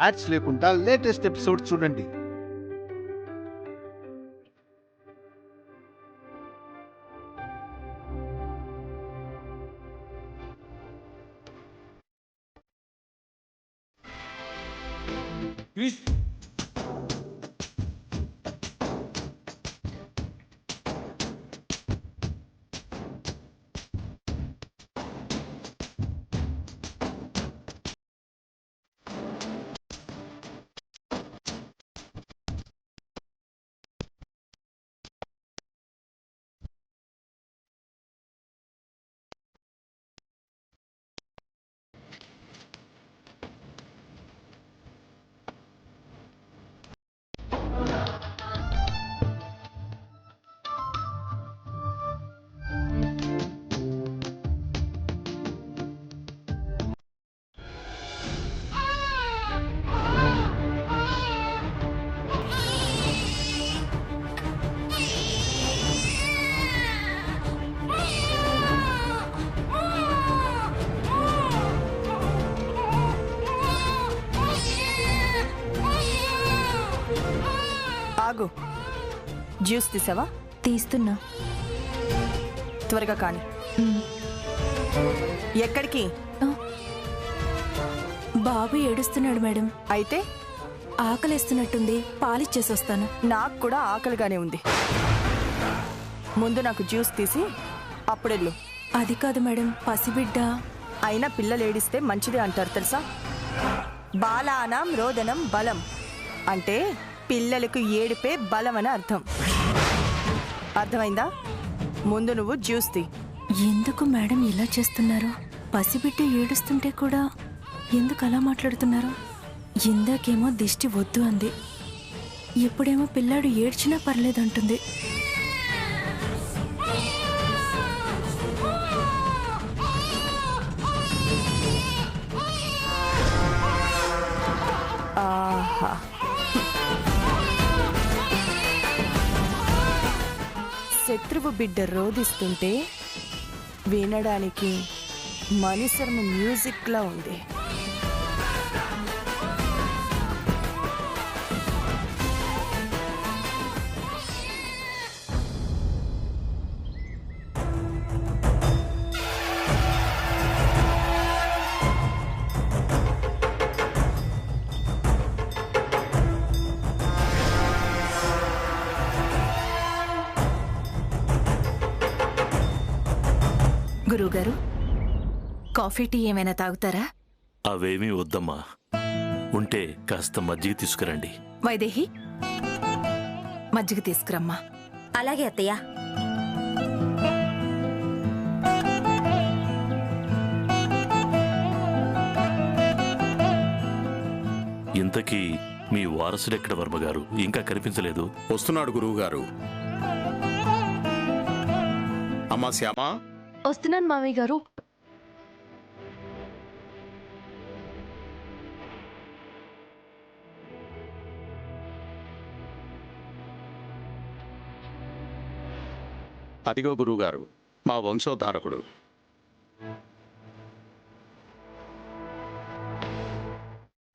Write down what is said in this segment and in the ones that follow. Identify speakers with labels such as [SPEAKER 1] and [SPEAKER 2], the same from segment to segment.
[SPEAKER 1] Ads లేకుండా latest episode చూడండి.
[SPEAKER 2] ఆగు, జ్యూస్ తీసావా?
[SPEAKER 3] తీస్తున్నా.
[SPEAKER 2] త్వరగా కాని. ఎక్కడికి?
[SPEAKER 3] బాబు ఏడుస్తున్నాడు మేడం.
[SPEAKER 2] అయితే
[SPEAKER 3] ఆకలేస్తున్నట్టుంది, పాలిచ్చేసి వస్తాను.
[SPEAKER 2] నాకు కూడా ఆకలిగానే ఉంది. ముందు నాకు జ్యూస్ తీసి అప్పుడెళ్ళు.
[SPEAKER 3] అది కాదు మేడం, పసిబిడ్డ.
[SPEAKER 2] అయినా పిల్లలు ఏడిస్తే మంచిదే అంటారు తెలుసా? బాలానాం రోదనం బలం అంటే పిల్లలకు ఏడిపే బలం అని అర్థం. అర్థమైందా? ముందు నువ్వు జ్యూస్ తీ.
[SPEAKER 3] ఎందుకు మేడం ఇలా చేస్తున్నారు? పసిబిడ్డ ఏడుస్తుంటే కూడా ఎందుకు అలా మాట్లాడుతున్నారు? ఇందాకేమో దిష్టి వద్దు అంది, ఇప్పుడేమో పిల్లాడు ఏడ్చినా పర్లేదంటుంది.
[SPEAKER 2] ఆహా, శత్రువు బిడ్డ రోదిస్తుంటే వినడానికి మణిశర్మ మ్యూజిక్ లా ఉంది.
[SPEAKER 3] గురువుగారు, కాఫీ టీ ఏమైనా తాగుతారా?
[SPEAKER 4] అవేమీ వద్దమ్మా. ఉంటే కాస్త మజ్జిగ తీసుకురండి.
[SPEAKER 3] వైదేహి, మజ్జిగ తీసుకురమ్మా.
[SPEAKER 5] అలాగే అత్తయ్య.
[SPEAKER 4] ఇంతకీ మీ వారసుడెక్కడ వర్మగారు? ఇంకా కనిపించలేదు.
[SPEAKER 6] వస్తున్నాడు గురువుగారు. అమ్మా శ్యామా.
[SPEAKER 7] వస్తున్నాను మామయ్య గారు.
[SPEAKER 6] అదిగో గురువుగారు, మా వంశోద్ధారకుడు.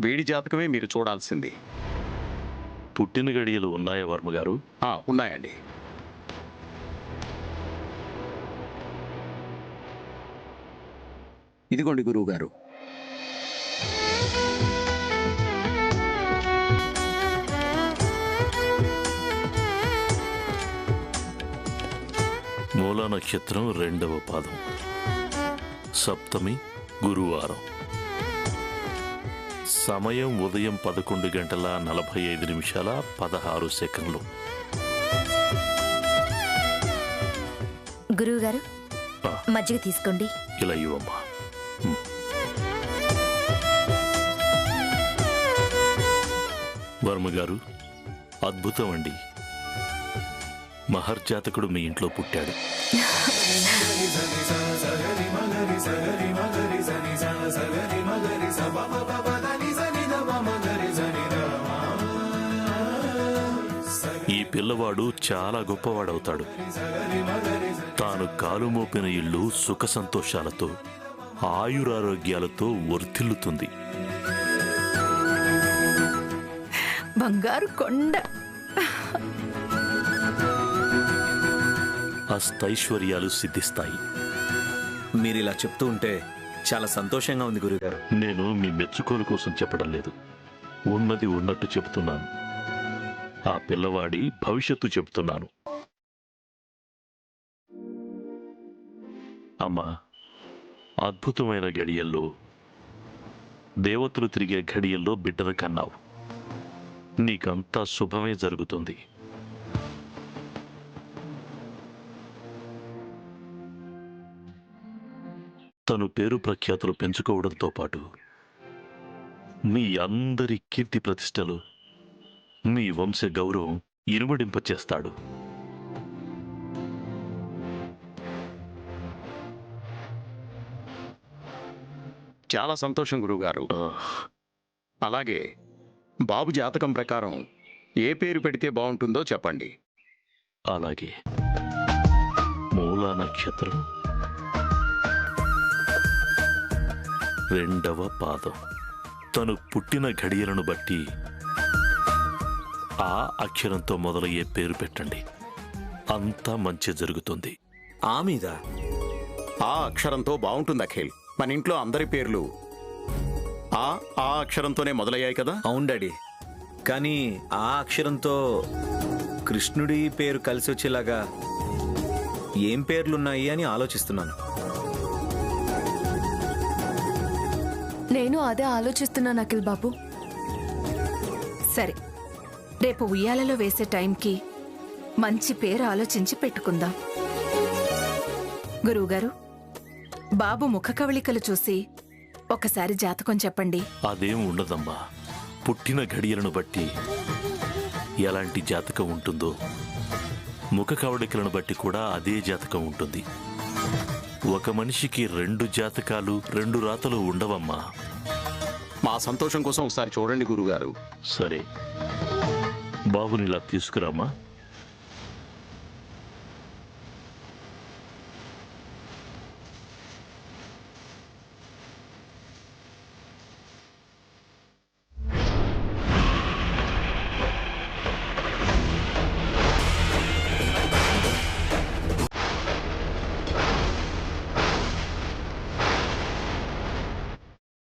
[SPEAKER 6] వీడి జాతకమే మీరు చూడాల్సింది.
[SPEAKER 4] పుట్టిన గడియలు ఉన్నాయా వర్మగారు?
[SPEAKER 6] ఉన్నాయండి. ఇదిగోండి గురువుగారు.
[SPEAKER 4] మూలా నక్షత్రం 2వ పాదం, సప్తమి, గురువారం. సమయం ఉదయం 11:45
[SPEAKER 5] గురువుగారు, మజ్జిగ తీసుకోండి.
[SPEAKER 4] ఇలా ఇవ్వమ్మా. వర్మగారు, అద్భుతం అండి. మహర్జాతకుడు మీ ఇంట్లో పుట్టాడు. ఈ పిల్లవాడు చాలా గొప్పవాడవుతాడు. తాను కాలు మోపిన ఇల్లు సుఖ సంతోషాలతో, ఆయురారోగ్యాలతో వర్ధిల్లుతుంది.
[SPEAKER 3] బంగారు కొండ.
[SPEAKER 4] అష్టైశ్వర్యాలు సిద్ధిస్తాయి.
[SPEAKER 8] మీరిలా చెప్తూ ఉంటే చాలా సంతోషంగా ఉంది గురుగారు.
[SPEAKER 4] నేను మీ మెచ్చుకోలు కోసం చెప్పడం లేదు, ఉన్నది ఉన్నట్టు చెప్తున్నాను. ఆ పిల్లవాడి భవిష్యత్తు చెప్తున్నాను. అమ్మా, అద్భుతమైన గడియల్లో, దేవతలు తిరిగే ఘడియల్లో బిడ్డను కన్నావు. నీకంతా శుభమే జరుగుతుంది. తను పేరు ప్రఖ్యాతులు పెంచుకోవడంతో పాటు మీ అందరి కీర్తి ప్రతిష్టలు, మీ వంశ గౌరవం ఇనుమడింపచేస్తాడు.
[SPEAKER 6] చాలా సంతోషం గురువుగారు. అలాగే బాబు జాతకం ప్రకారం ఏ పేరు పెడితే బాగుంటుందో చెప్పండి.
[SPEAKER 4] అలాగే మూలా నక్షత్రం, 2వ పాదం. తను పుట్టిన ఘడియలను బట్టి ఆ అక్షరంతో మొదలయ్యే పేరు పెట్టండి. అంతా మంచి జరుగుతుంది.
[SPEAKER 8] ఆ మీద
[SPEAKER 6] ఆ అక్షరంతో బాగుంటుంది అఖిల్. మన ఇంట్లో అందరి పేర్లు ఆ అక్షరంతోనే మొదలయ్యాయి కదా.
[SPEAKER 8] అవును డాడీ, కానీ ఆ అక్షరంతో కృష్ణుడి పేరు కలిసి వచ్చేలాగా ఏం పేర్లున్నాయి అని ఆలోచిస్తున్నాను.
[SPEAKER 7] నేను అదే ఆలోచిస్తున్నాను అఖిల్ బాబు.
[SPEAKER 3] సరే, రేపు ఉయ్యాలలో వేసే టైంకి మంచి పేరు ఆలోచించి పెట్టుకుందాం. గురువుగారు, బాబు ముఖ కవళికలు చూసి ఒకసారి జాతకం చెప్పండి.
[SPEAKER 4] అదేం ఉండదమ్మా. పుట్టిన ఘడియలను బట్టి ఎలాంటి జాతకం ఉంటుందో, ముఖ కవళికలను బట్టి కూడా అదే జాతకం ఉంటుంది. ఒక మనిషికి 2 జాతకాలు, 2 రాతలు ఉండవమ్మా.
[SPEAKER 6] మా సంతోషం కోసం ఒకసారి చూడండి గురుగారు.
[SPEAKER 4] సరే, బాబుని ఇలా తీసుకురామా.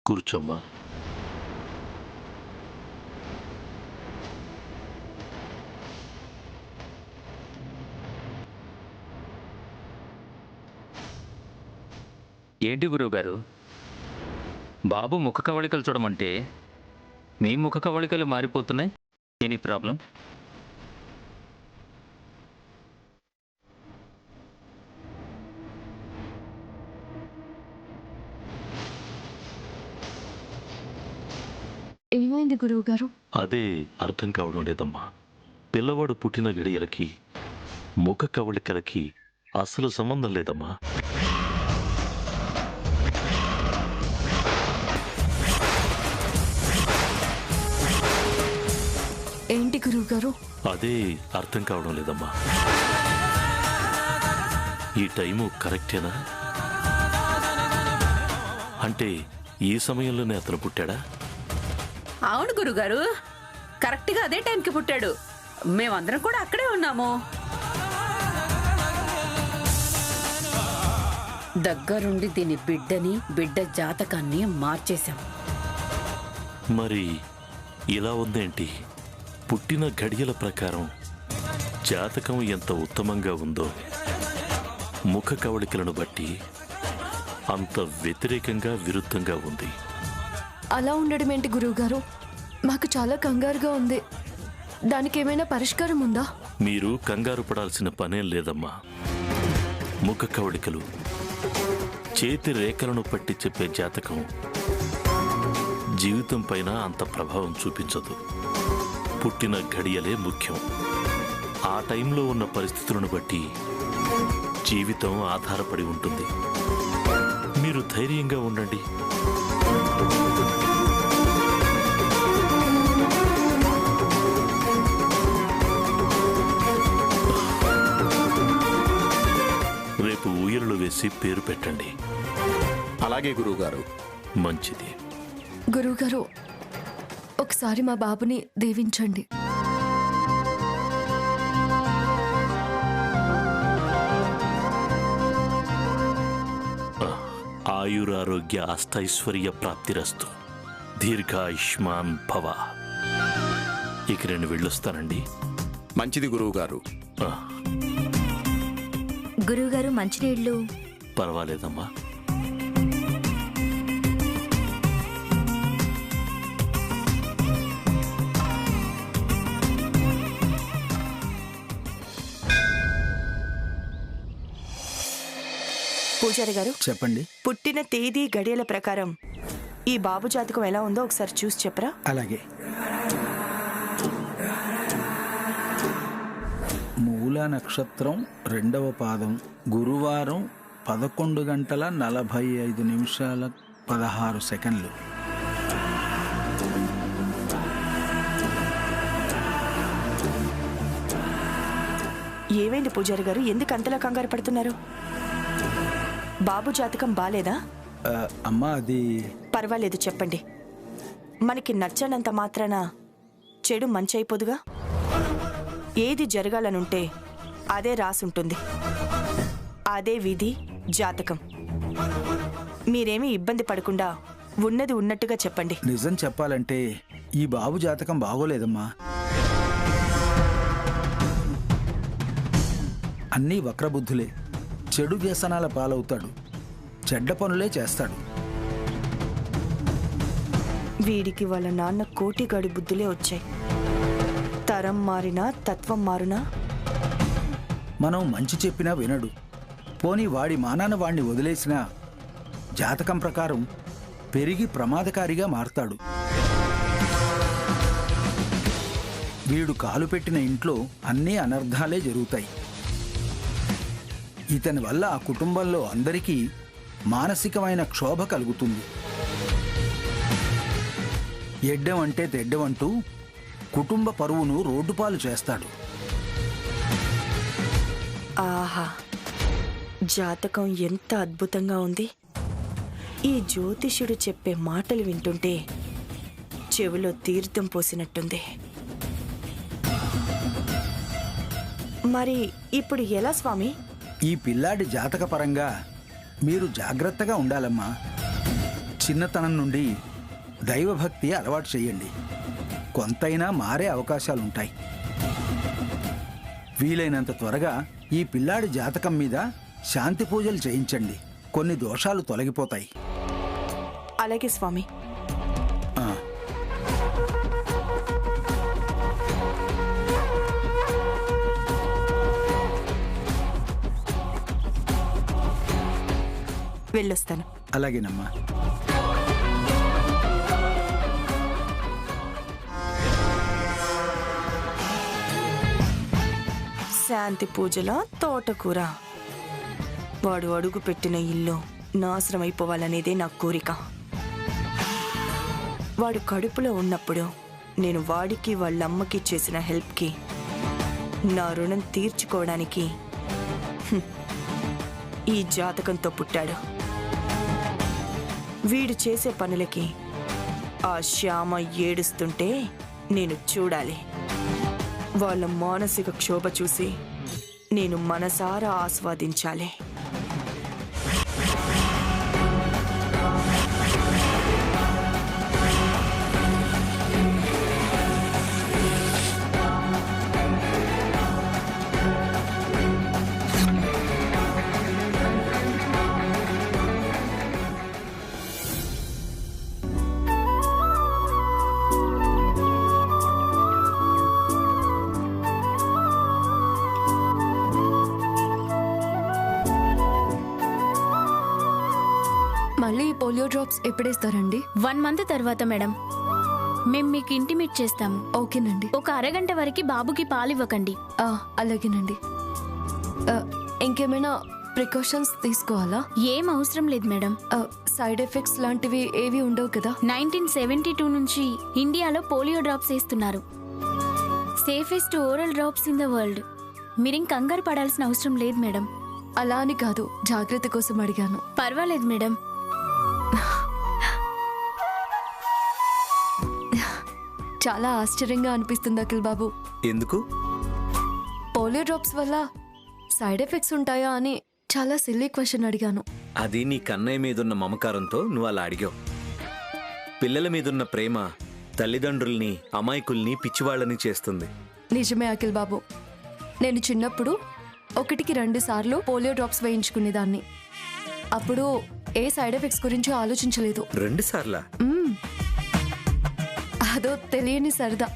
[SPEAKER 4] కూర్చోమ్మా.
[SPEAKER 9] ఏంటి గురువుగారు, బాబు ముఖ కవళికలు చూడమంటే మీ ముఖ కవళికలు మారిపోతున్నాయి. Any problem?
[SPEAKER 7] ఏమైంది గురువు గారు?
[SPEAKER 4] అదే అర్థం కావడం లేదమ్మా. పిల్లవాడు పుట్టిన గడియలకి ముఖ కవళికలకి అసలు సంబంధం లేదమ్మా.
[SPEAKER 7] ఏంటి గురువు గారు?
[SPEAKER 4] అదే అర్థం కావడం లేదమ్మా. ఈ టైము కరెక్టేనా? అంటే ఈ సమయంలోనే అతను పుట్టాడా?
[SPEAKER 10] అవును గురుగారు, కరెక్ట్గా అదే టైంకి పుట్టాడు. మేమందరం కూడా అక్కడే ఉన్నాము. దగ్గరుండి దీని బిడ్డ జాతకాన్ని మార్చేశాం.
[SPEAKER 4] మరి ఇలా ఉందేంటి? పుట్టిన ఘడియల ప్రకారం జాతకం ఎంత ఉత్తమంగా ఉందో, ముఖ కవళికలను బట్టి అంత వ్యతిరేకంగా, విరుద్ధంగా ఉంది.
[SPEAKER 7] అలా ఉండడం ఏంటి గురువు గారు? మాకు చాలా కంగారుగా ఉంది. దానికి ఏమైనా పరిష్కారం ఉందా?
[SPEAKER 4] మీరు కంగారు పడాల్సిన పనేం లేదమ్మా. ముఖ కవళికలు, చేతి రేఖలను పట్టి చెప్పే జాతకం జీవితం పైన అంత ప్రభావం చూపించదు. పుట్టిన ఘడియలే ముఖ్యం. ఆ టైంలో ఉన్న పరిస్థితులను బట్టి జీవితం ఆధారపడి ఉంటుంది. మీరు ధైర్యంగా ఉండండి. రేపు ఊయలు వేసి పేరు పెట్టండి.
[SPEAKER 6] అలాగే గురువుగారు.
[SPEAKER 4] మంచిది.
[SPEAKER 7] గురువు గారు, ఒకసారి మా బాబుని దీవించండి.
[SPEAKER 4] ఆయురారోగ్య అష్టైశ్వర్య ప్రాప్తిరస్తు. దీర్ఘాయుష్మాన్ భవ. ఇక నేను వెళ్ళొస్తానండి.
[SPEAKER 6] మంచిది గురువుగారు.
[SPEAKER 4] ఆ,
[SPEAKER 5] గురువుగారు మంచినీళ్ళు.
[SPEAKER 4] పర్వాలేదమ్మా.
[SPEAKER 2] పూజారి గారు
[SPEAKER 11] చెప్పండి.
[SPEAKER 2] పుట్టిన తేదీ గడియల ప్రకారం ఈ బాబు జాతకం ఎలా ఉందో ఒకసారి చూసి చెప్పరా?
[SPEAKER 11] అలాగే. మూల నక్షత్రం 2వ పాదం, గురువారం 11:45
[SPEAKER 2] ఏమైంది పూజారి గారు, ఎందుకు అంతలా కంగారు పడుతున్నారు? బాబు జాతకం బాలేదా?
[SPEAKER 11] అమ్మా అది
[SPEAKER 2] పర్వాలేదు, చెప్పండి. మనకి నచ్చనంత మాత్రాన చెడు మంచి అయిపోదుగా. ఏది జరగాలనుంటే అదే రాసుంటుంది, అదే విధి జాతకం. మీరేమీ ఇబ్బంది పడకుండా ఉన్నది ఉన్నట్టుగా చెప్పండి.
[SPEAKER 11] నిజం చెప్పాలంటే ఈ బాబు జాతకం బాగోలేదమ్మా. అన్నీ వక్రబుద్ధులే. చెడు వ్యసనాల పాలవుతాడు, చెడ్డ పనులే చేస్తాడు.
[SPEAKER 2] వీడికి వాళ్ళ నాన్న కోటిగాడి బుద్ధులే వచ్చాయి. తరం మారినా తత్వం మారునా.
[SPEAKER 11] మనం మంచి చెప్పినా వినడు. పోనీ వాడి మానాన వాణ్ణి వదిలేసినా జాతకం ప్రకారం పెరిగి ప్రమాదకారిగా మారతాడు. వీడు కాలు పెట్టిన ఇంట్లో అన్నీ అనర్థాలే జరుగుతాయి. ఇతని వల్ల ఆ కుటుంబంలో అందరికీ మానసికమైన క్షోభ కలుగుతుంది. ఎడ్డం అంటే తెడ్డమంటూ కుటుంబ పరువును రోడ్డుపాలు చేస్తాడు.
[SPEAKER 2] ఆహా, జాతకం ఎంత అద్భుతంగా ఉంది. ఈ జ్యోతిష్యుడు చెప్పే మాటలు వింటుంటే చెవిలో తీర్థం పోసినట్టుంది. మరి ఇప్పుడు ఎలా స్వామి?
[SPEAKER 11] ఈ పిల్లాడి జాతకపరంగా మీరు జాగ్రత్తగా ఉండాలమ్మా. చిన్నతనం నుండి దైవభక్తి అలవాటు చేయండి. కొంతైనా మారే అవకాశాలుంటాయి. వీలైనంత త్వరగా ఈ పిల్లాడి జాతకం మీద శాంతి పూజలు చేయించండి. కొన్ని దోషాలు తొలగిపోతాయి.
[SPEAKER 2] అలాగే స్వామి.
[SPEAKER 11] ఆ.
[SPEAKER 2] వెళ్ళొస్తాను.
[SPEAKER 11] అలాగేనమ్మా.
[SPEAKER 2] శాంతి పూజల తోటకూర. వాడు అడుగు పెట్టిన ఇల్లు నాశనం అయిపోవాలనేదే నా కోరిక. వాడు కడుపులో ఉన్నప్పుడు నేను వాడికి వాళ్ళమ్మకి చేసిన హెల్ప్కి నా రుణం తీర్చుకోవడానికి ఈ జాతకంతో పుట్టాడు. వీడు చేసే పనులకి ఆ శ్యామ ఏడుస్తుంటే నేను చూడాలి. వాళ్ళ మానసిక క్షోభ చూసి నేను మనసారా ఆస్వాదించాలి.
[SPEAKER 7] మళ్ళీ ఈ పోలియో డ్రాప్స్ ఎప్పుడేస్తారండి?
[SPEAKER 3] 1 మంత్ తర్వాత మేడం. మేము మీకు ఇంటిమేట్ చేస్తాము.
[SPEAKER 7] ఓకేనండి.
[SPEAKER 3] ఒక అరగంట వరకు బాబుకి పాలివ్వకండి.
[SPEAKER 7] అలాగేనండి. ఇంకేమైనా ప్రికాషన్స్ తీసుకోవాలా?
[SPEAKER 3] ఏం అవసరం లేదు మేడం.
[SPEAKER 7] సైడ్ ఎఫెక్ట్స్ లాంటివి ఏవి ఉండవు కదా?
[SPEAKER 3] 1972 నుంచి ఇండియాలో పోలియో డ్రాప్స్ వేస్తున్నారు. Safest oral drops in the world. మీరేం కంగారు పడాల్సిన అవసరం లేదు మేడం.
[SPEAKER 7] అలా అని కాదు, జాగ్రత్త కోసం అడిగాను.
[SPEAKER 3] పర్వాలేదు మేడం.
[SPEAKER 7] చాలా ఆశ్చర్యంగా అనిపిస్తుంది అఖిల్ బాబు.
[SPEAKER 8] ఎందుకు?
[SPEAKER 7] పోలియో డ్రాప్స్ వల్ల సైడ్ ఎఫెక్ట్స్ ఉంటాయా అని చాలా సిల్లీ క్వశ్చన్ అడిగాను.
[SPEAKER 8] అది నీ కన్నయ్య మీదున్న మమకారంతో నువ్వు అలా అడిగావు. పిల్లల మీదున్న ప్రేమ తల్లిదండ్రుల్ని అమాయకుల్ని పిచ్చివాళ్ళని చేస్తుంది.
[SPEAKER 7] నిజమే అఖిల్ బాబు. నేను చిన్నప్పుడు 1-2 సార్లు పోలియో డ్రాప్స్ వేయించుకునేదాన్ని. అప్పుడు ఏ సైడ్ ఎఫెక్ట్స్ గురించి ఆలోచించలేదు.
[SPEAKER 8] 2 సార్లా?
[SPEAKER 7] అదో తెలియని సరదా.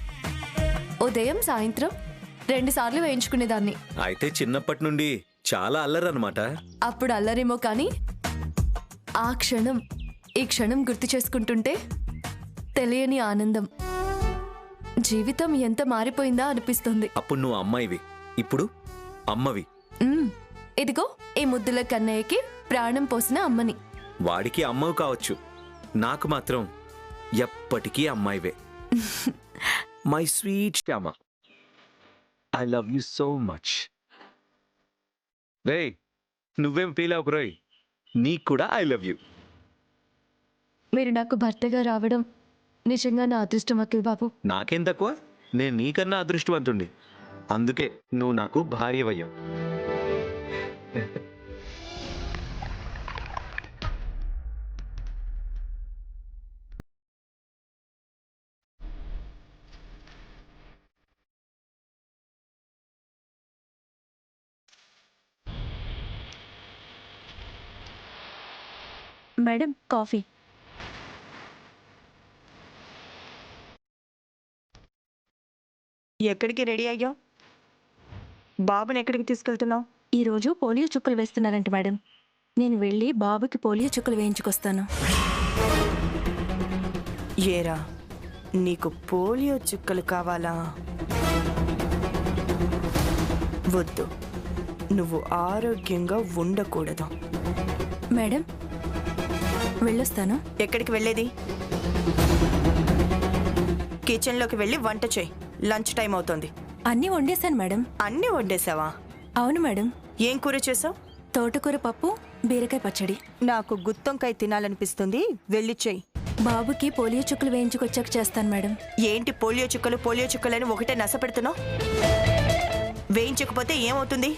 [SPEAKER 7] ఉదయం సాయంత్రం 2 సార్లు వేయించుకునేదాన్ని.
[SPEAKER 8] అయితే చిన్నప్పటి నుండి చాలా అల్లరన్నమాట.
[SPEAKER 7] అప్పుడు అల్లరేమో కానీ ఆ క్షణం ఈ క్షణం గుర్తు చేసుకుంటుంటే తెలియని ఆనందం. జీవితం ఎంత మారిపోయిందా అనిపిస్తుంది.
[SPEAKER 8] అప్పుడు నువ్వు అమ్మాయివి, ఇప్పుడు అమ్మవి.
[SPEAKER 7] ఇదిగో ఈ ముద్దుల కన్నయ్యకి ప్రాణం పోసిన అమ్మని.
[SPEAKER 8] వాడికి అమ్మవు కావచ్చు, నాకు మాత్రం ఎప్పటికీ అమ్మాయివే. My sweet Shyama, I love you so much. రే, నువ్వేం ఫీల్ అవ్వకు రోయ్, నీకు కూడా ఐ లవ్ యూ.
[SPEAKER 7] మీరు నాకు భర్తగా రావడం నిజంగా నా అదృష్టం అఖిల్ బాబు.
[SPEAKER 8] నాకేం తక్కువ, నేను నీకన్నా అదృష్టవంతుణ్ణి. అందుకే నువ్వు నాకు భార్యవయ్యావు.
[SPEAKER 3] Madam coffee.
[SPEAKER 2] ఎక్కడికి రెడీ అయ్యావు? బాబుని ఎక్కడికి తీసుకెళ్తున్నావు?
[SPEAKER 3] ఈరోజు పోలియో చుక్కలు వేస్తున్నారంట మేడం. నేను వెళ్ళి బాబుకి పోలియో చుక్కలు వేయించుకొస్తాను.
[SPEAKER 2] ఏరా, నీకు పోలియో చుక్కలు కావాలా? వద్దు, నువ్వు ఆరోగ్యంగా ఉండకూడదు.
[SPEAKER 3] మేడం వెళ్ళొస్తాను.
[SPEAKER 2] ఎక్కడికి వెళ్ళేది? కిచెన్లోకి వెళ్ళి వంట చేయి. లంచ్ టైం అవుతోంది.
[SPEAKER 3] అన్నీ వండేశాను మేడం.
[SPEAKER 2] అన్నీ వండేసావా?
[SPEAKER 3] అవును మేడం.
[SPEAKER 2] ఏం కూర చేసావు?
[SPEAKER 3] తోటకూర పప్పు, బీరకాయ పచ్చడి.
[SPEAKER 2] నాకు గుత్తొంకాయ తినాలనిపిస్తుంది, వెళ్ళి చెయ్యి.
[SPEAKER 3] బాబుకి పోలియో చుక్కలు వేయించుకొచ్చాక చేస్తాను మేడం.
[SPEAKER 2] ఏంటి పోలియో చుక్కలు అని ఒకటే నస పెడుతున్నావు? వేయించకపోతే ఏమవుతుంది?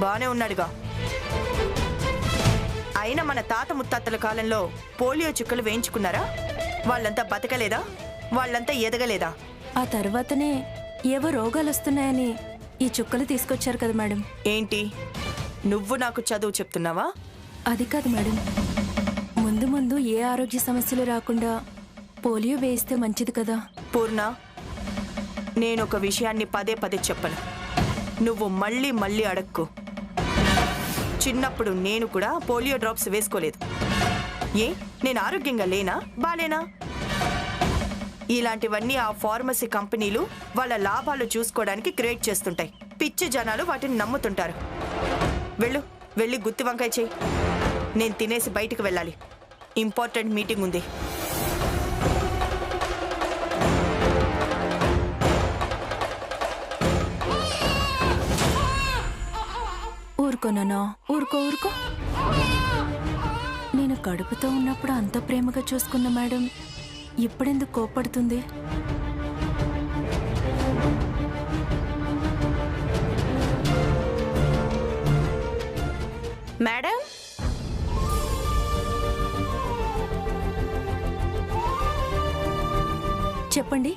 [SPEAKER 2] బానే ఉన్నాడుగా. అయినా మన తాత ముత్తాతల కాలంలో పోలియో చుక్కలు వేయించుకున్నారా? వాళ్ళంతా బతకలేదా? వాళ్ళంతా ఎదగలేదా?
[SPEAKER 3] ఆ తర్వాతనే ఏవో రోగాలు వస్తున్నాయని ఈ చుక్కలు తీసుకొచ్చారు కదా మేడం.
[SPEAKER 2] ఏంటి, నువ్వు నాకు చదువు చెప్తున్నావా?
[SPEAKER 3] అది కాదు మేడం, ముందు ముందు ఏ ఆరోగ్య సమస్యలు రాకుండా పోలియో వేయిస్తే మంచిది కదా.
[SPEAKER 2] పూర్ణ, నేను ఒక విషయాన్ని పదే పదే చెప్పను, నువ్వు మళ్ళీ మళ్ళీ అడక్కు. చిన్నప్పుడు నేను కూడా పోలియో డ్రాప్స్ వేసుకోలేదు. ఏ, నేను ఆరోగ్యంగా లేనా, బాలేనా? ఇలాంటివన్నీ ఆ ఫార్మసీ కంపెనీలు వాళ్ళ లాభాలు చూసుకోవడానికి క్రియేట్ చేస్తుంటాయి. పిచ్చి జనాలు వాటిని నమ్ముతుంటారు. వెళ్ళి గుత్తి వంకాయ చెయ్యి. నేను తినేసి బయటికి వెళ్ళాలి, ఇంపార్టెంట్ మీటింగ్ ఉంది.
[SPEAKER 3] ఊరుకోనా? ఊరుకో. నేను కడుపుతో ఉన్నప్పుడు అంత ప్రేమగా చూసుకున్న మేడం ఇప్పుడెందుకు కోప్పడుతుంది?
[SPEAKER 2] మేడం,
[SPEAKER 3] చెప్పండి.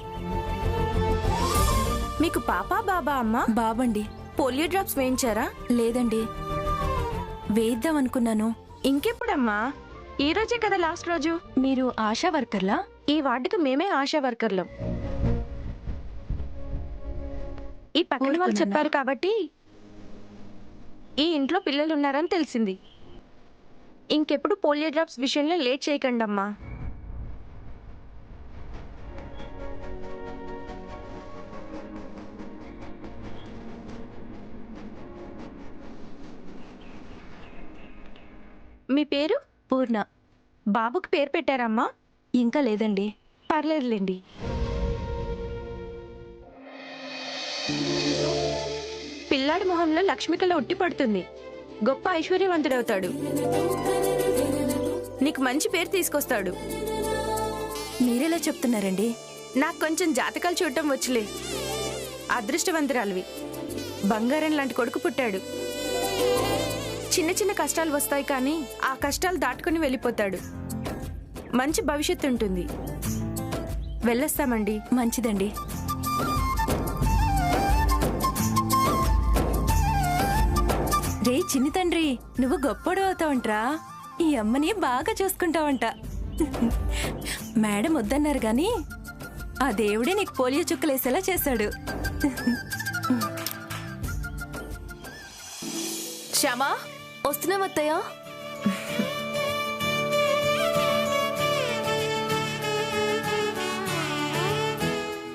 [SPEAKER 2] మీకు పాపా బాబా? అమ్మా
[SPEAKER 3] బాబండి.
[SPEAKER 2] Polio drops వేయించారా?
[SPEAKER 3] లేదండి, వేయిద్దాం అనుకున్నాను.
[SPEAKER 2] ఇంకెప్పుడమ్మా? ఈ రోజే కదా లాస్ట్ రోజు.
[SPEAKER 3] మీరు ఆశా వర్కర్లా?
[SPEAKER 2] ఈ వార్డుకు మేమే ఆశా వర్కర్లం. ఈ పక్కన వాళ్ళు చెప్పారు కాబట్టి ఈ ఇంట్లో పిల్లలు ఉన్నారని తెలిసింది. ఇంకెప్పుడు పోలియో డ్రాప్స్ విషయంలో లేట్ చేయకండి అమ్మా. మీ పేరు?
[SPEAKER 3] పూర్ణ.
[SPEAKER 2] బాబుకి పేరు పెట్టారమ్మా?
[SPEAKER 3] ఇంకా లేదండి.
[SPEAKER 2] పర్లేదులేండి. పిల్లాడి మొహంలో లక్ష్మికళ ఉట్టి పడుతుంది. గొప్ప ఐశ్వర్యవంతుడవుతాడు. నీకు మంచి పేరు తీసుకొస్తాడు.
[SPEAKER 3] మీరెలా చెప్తున్నారండి?
[SPEAKER 2] నాకు కొంచెం జాతకాలు చూడటం వచ్చులే. అదృష్టవంతురాలివి. బంగారం లాంటి కొడుకు పుట్టాడు. చిన్న చిన్న కష్టాలు వస్తాయి కానీ ఆ కష్టాలు దాటుకుని వెళ్ళిపోతాడు. మంచి భవిష్యత్తు ఉంటుంది. వెళ్ళొస్తామండి.
[SPEAKER 3] మంచిదండి. రే చిన్ని తండ్రి, నువ్వు గొప్పడు అవుతావంట్రా. ఈ అమ్మని బాగా చూసుకుంటావంట. మేడం వద్దన్నారు గాని ఆ దేవుడే నీకు పోలియో చుక్కలేసేలా చేశాడు.
[SPEAKER 7] శ్యామా, వస్తున్నాం అత్తయ్య.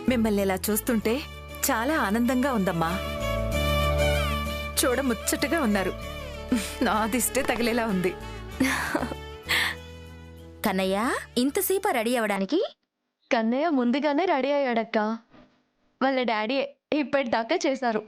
[SPEAKER 2] మిమ్మల్ని ఇలా చూస్తుంటే చాలా ఆనందంగా ఉందమ్మా. చూడ ముచ్చటగా ఉన్నారు. నా దిష్టే తగిలేలా ఉంది.
[SPEAKER 5] కన్నయ్య ఇంతసేపు రెడీ అవ్వడానికి?
[SPEAKER 7] కన్నయ్య ముందుగానే రెడీ అయ్యాడక్క. వాళ్ళ డాడీ ఇప్పటిదాకా చేశారు.